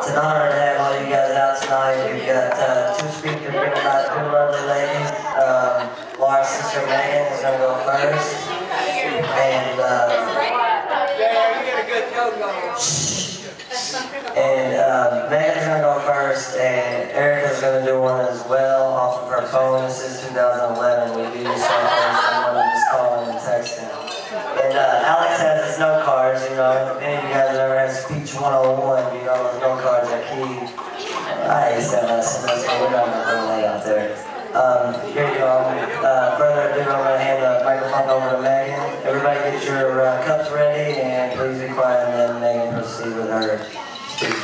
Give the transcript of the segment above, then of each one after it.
It's an honor to have all you guys out tonight. We've got two speakers given by two lovely ladies. Laura's sister Megan is going to go first. And Megan's going to go first, and Erica's going to do one as well off of her phone. This is 2011. We do this on someone just calling and texting. And Alex has his note cards, you know. If any of you guys ever had speech 101, you know, those note cards are key. I hate that lesson, so we're not going to put it out there. Here you go. Further ado, I'm going to hand the microphone over to Megan. Everybody get your cups ready, and please be quiet and let Megan proceed with her speech.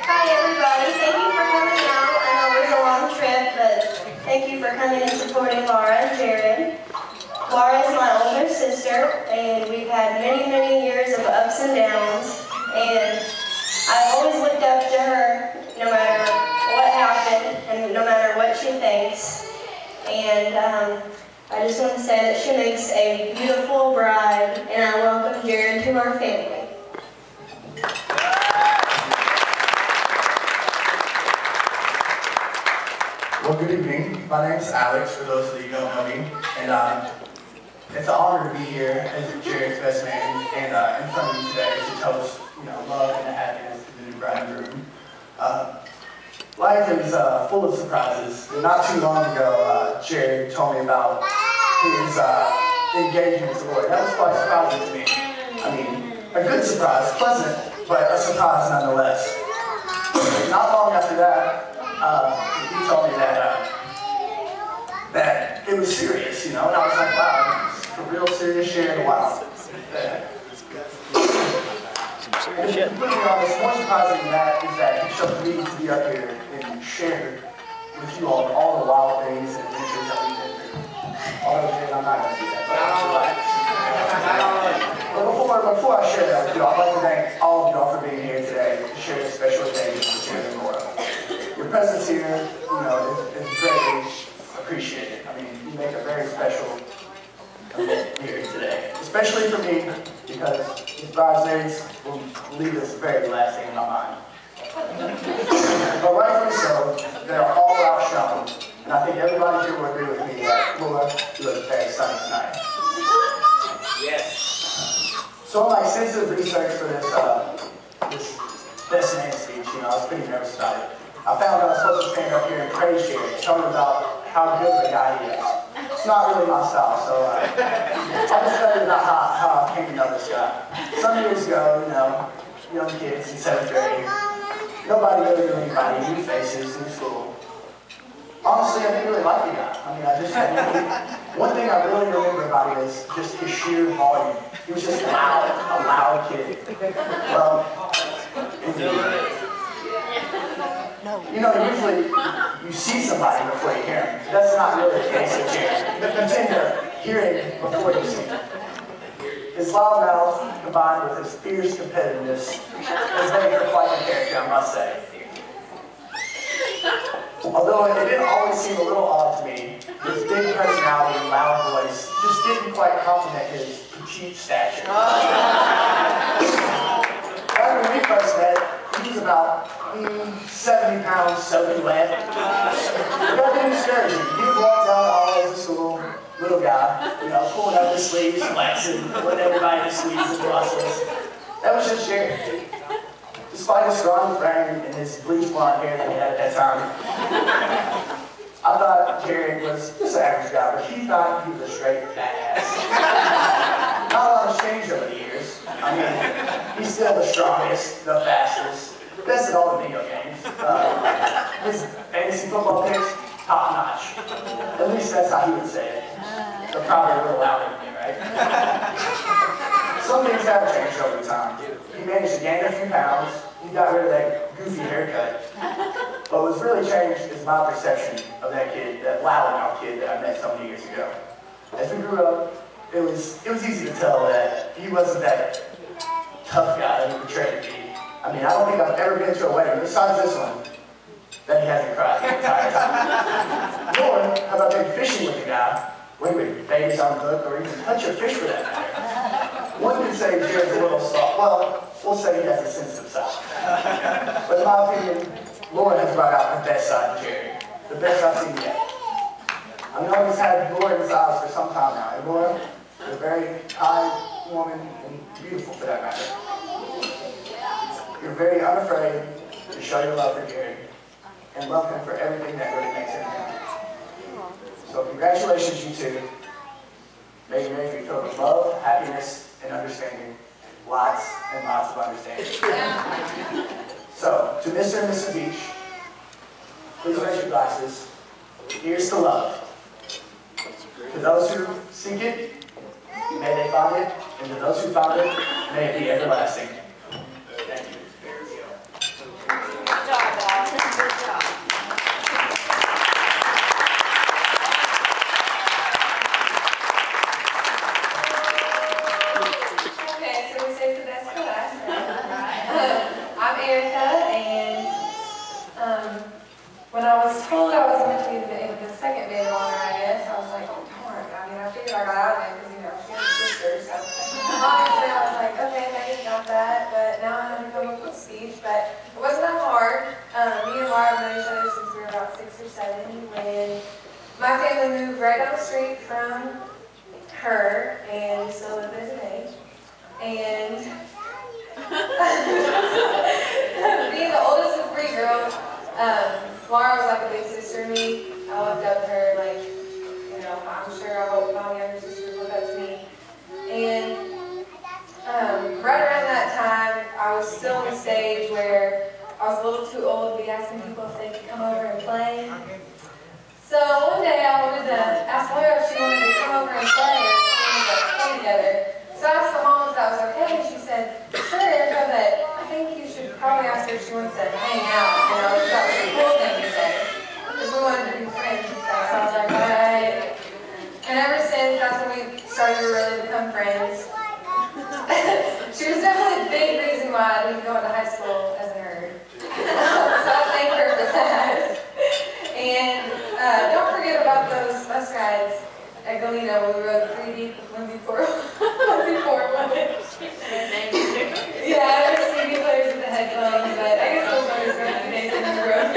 Hi everybody, thank you for coming out. I know it was a long trip, but thank you for coming and supporting Laura and Jared. Laura is my older sister, and we've had many, many years of ups and downs, and I always looked up to her no matter what happened and no matter what she thinks. And I just want to say that she makes a beautiful bride, and I welcome Jared to our family. Well, good evening. My name is Alex, for those of you who don't know me, and it's an honor to be here as Jared's best man and in front of you today to toast, love and happiness to the new bride and groom. Life is full of surprises. Not too long ago, Jared told me about his engagement to Lord. That was quite surprising to me. I mean, a good surprise, pleasant, but a surprise nonetheless. Not long after that, he told me that it was serious, and I was like, wow, it's a real serious share in a while. And to be completely honest, more surprising than that is that he chose me to be up here and share with you all the wild things and adventures that we've been through. Although, I'm not going to do that, but I'm But before I share that with you, I'd like to thank all of y'all for being here today to share this special occasion with Jared and Laura. Your presence here, is greatly appreciated. I mean, you make a very special event here today, especially for me, because these bridesmaids will leave this very lasting in my mind. But rightfully so, they are all outshone, and I think everybody here will agree with me that Laura looks very stunning tonight. Yes. So in my extensive research for this best man speech, I was pretty nervous about it. I found I was supposed to stand up here and praise Jared, tell him about how good of a guy he is. It's not really my style, so I'll just tell you about how I came to know this guy. Some years ago, young kids in 7th grade, nobody really knew anybody, new faces, new school. Honestly, I didn't really like the guy. One thing I really remember about him is just his sheer volume. He was just a loud kid. Well, usually you see somebody before you hear him. That's not really the case with Jared. You tend to hear him before you see him. His loud mouth, combined with his fierce competitiveness, has made for quite a character, I must say. Although it did always seem a little odd to me, his big personality and loud voice just didn't quite complement his petite stature. Back when we first met, he was about 70 pounds soaking wet. That didn't discourage him. He would walk down the hallways of school, little guy, pulling up his sleeves, flexing, putting everybody in his sleeves and muscles. That was just Jared. Despite his strong frame and his bleach blonde hair that he had at that time, I thought Jared was just an average guy, but he thought he was a straight badass. Not a lot has changed over the years. I mean, he's still the strongest, the fastest, the best at all the video games. His fantasy football picks, top notch. At least that's how he would say it. But probably a little louder than me, right? Some things have changed over time. He managed to gain a few pounds. He got rid of that goofy haircut. But what's really changed is my perception of that kid, that loud kid that I met so many years ago. As we grew up, it was easy to tell that he wasn't that tough guy that he portrayed to be. I mean, I don't think I've ever been to a wedding, besides this one, that he hasn't cried the entire time. Nor have I been fishing with a guy where he would bait his own hook or even touch a fish for that matter. One can say Jared's a little soft. Well, we'll say he has a sensitive side. But in my opinion, Laura has brought out the best side of Jared. The best I've seen yet. I know he's had Laura in his eyes for some time now. And Laura, you're a very kind woman and beautiful for that matter. You're very unafraid to show your love for Jared and love him for everything that really makes him happy. So congratulations, you two. May your marriage be filled with love, happiness, and understanding. Lots and lots of understanding. So, to Mr. and Mrs. Beach, please raise your glasses. Here's to love. To those who seek it, may they find it. And to those who found it, may it be everlasting. Thank you. Good job, Bob. Good job. Okay, so we saved the best for last. I'm Erica, and when I was told I was meant to be the second maid of honor, I guess, I was like, oh, darn. I mean, I figured I got out of it because, you know, she has a sister, so obviously I was like, okay, maybe got that, but now I have to come up with a speech, but it wasn't that hard. Me and Laura have known each other since we were about 6 or 7, when my family moved right down the street from her, and we still live there today. And being the oldest of 3 girls, Laura was like a big sister to me. I looked up to her, like, you know, I'm sure I hope my younger sisters look up to me. And right around that time, I was still on the stage where I was a little too old to be asking people if they could come over and play. So one day I wanted to ask Laura if she wanted to come over and play, or if we wanted to play together. So I asked my mom if that was okay, and she said, sure, Erica, but I think you should probably ask her if she wants to hang out, you know, if that was a cool thing to say. Because we wanted to be friends and stuff, so I was like, alright. And ever since, that's when we started to really become friends. She was definitely a big reason why I didn't go into high school as a nerd. So I thank her for that. And don't forget about those bus rides at Galena when we rode 3 deep with Lindsay Ford. Yeah, there were CD players with the headphones, but I guess those were just a few days in the road.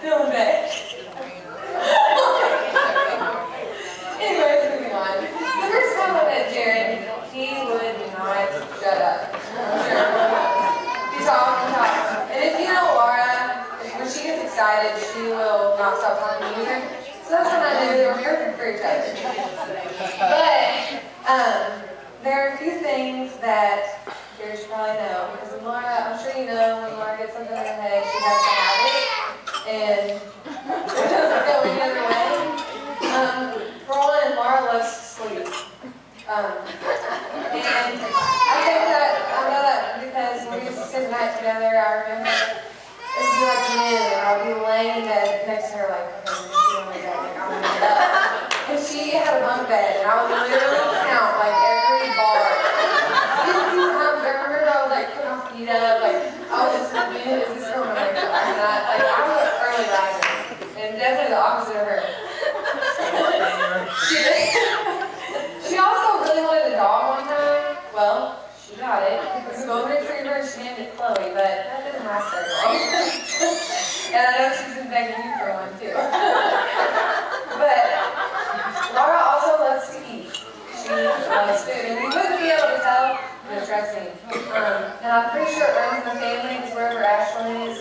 Feeling back. Anyways, moving on. The first time I met Jared, he would not shut up. He talked and talked. And if you know Laura, when she gets excited, she will not stop talking either. So that's when I knew they were perfect for each other. But there are a few things that you should probably know. Because when Laura, I'm sure you know, when Laura gets something in her head, she has to have it. And it doesn't go any other way. For one, Laura loves to sleep. And I know that because when we used to spend the night together, I remember it would be like noon, and I would be laying in bed next to her like, okay, I'm going to like, I'm going to get up. And she had a bunk bed, and I would literally count like every bar. Times I remember I was like putting my feet up, like I was just like, is this girl gonna wake up? Like I was an early riser, and definitely the opposite of her. She also really wanted a dog one time. Well, she got it. It was a golden retriever, and she named it Chloe, but that didn't last very long. And I know she's been begging you for one too. But Laura also loves to eat. She loves food, and we wouldn't be able to tell, but trust me. And I'm pretty sure it runs in the family, because wherever Ashlyn is,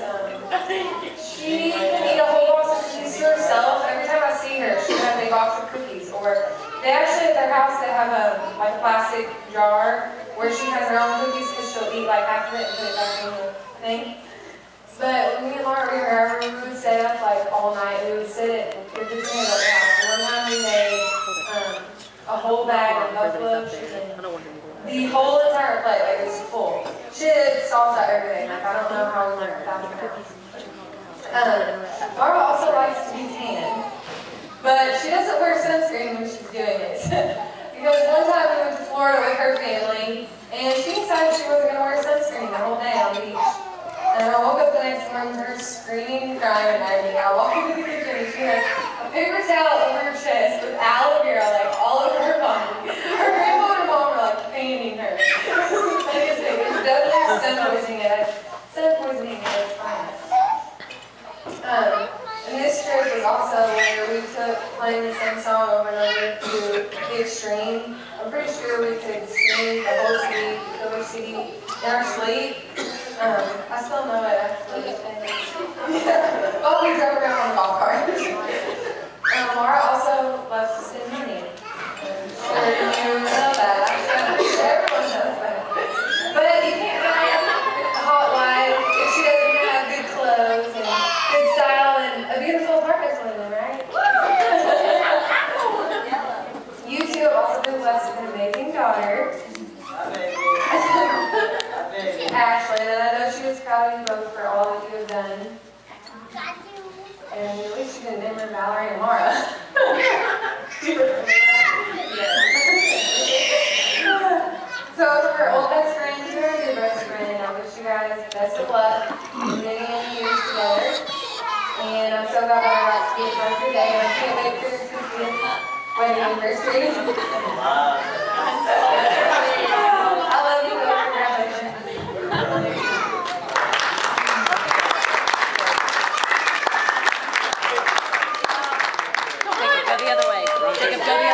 she can eat a whole box of cookies to herself. Every time I see her, she has a box of cookies. Or they actually at their house they have a plastic jar where she has her own cookies because she'll eat like half of it and put it back in the thing. But when me and Laura were here, we would stay up like all night. We would sit at the kitchen at the house. One time we made a whole bag of buffalo chicken. The whole entire plate, like it was full. Chips, salsa, everything. Like I don't know how we learned that. Laura also likes to be tan, but she doesn't wear sunscreen when she's doing it. Because one time we went to Florida with her family, and she decided she wasn't going to wear sunscreen the whole day on the beach. And I woke up the next morning, her screaming, crying, and everything. I walked into the kitchen, and she has a paper towel over her chest with aloe vera like all over her body. Her grandma and mom were like painting poisoning it. Instead of poisoning it, it's fine. And this trip was also where we took playing the same song over and over to the extreme. I'm pretty sure we could sing the whole CD, the whole CD in our sleep. I still know it actually. While we drove around on the golf cart. Mara also loves to spend money. I'm sure you know that. Everyone knows that. But you can't buy a hot wife if she doesn't have good clothes and good style and a beautiful apartment to live in, right? You two have also been blessed with an amazing daughter. Ashley, and I know she was proud of you both for all that you have done. And at least she didn't name her Valerie and Mara. So for her old best friend to her new best friend, I wish you guys best of luck in many, many years together. And I'm so glad that I got to be a part of your day, and I can't wait for your 50th wedding anniversary. I love you both. Congratulations. Go the other way. Jacob, go the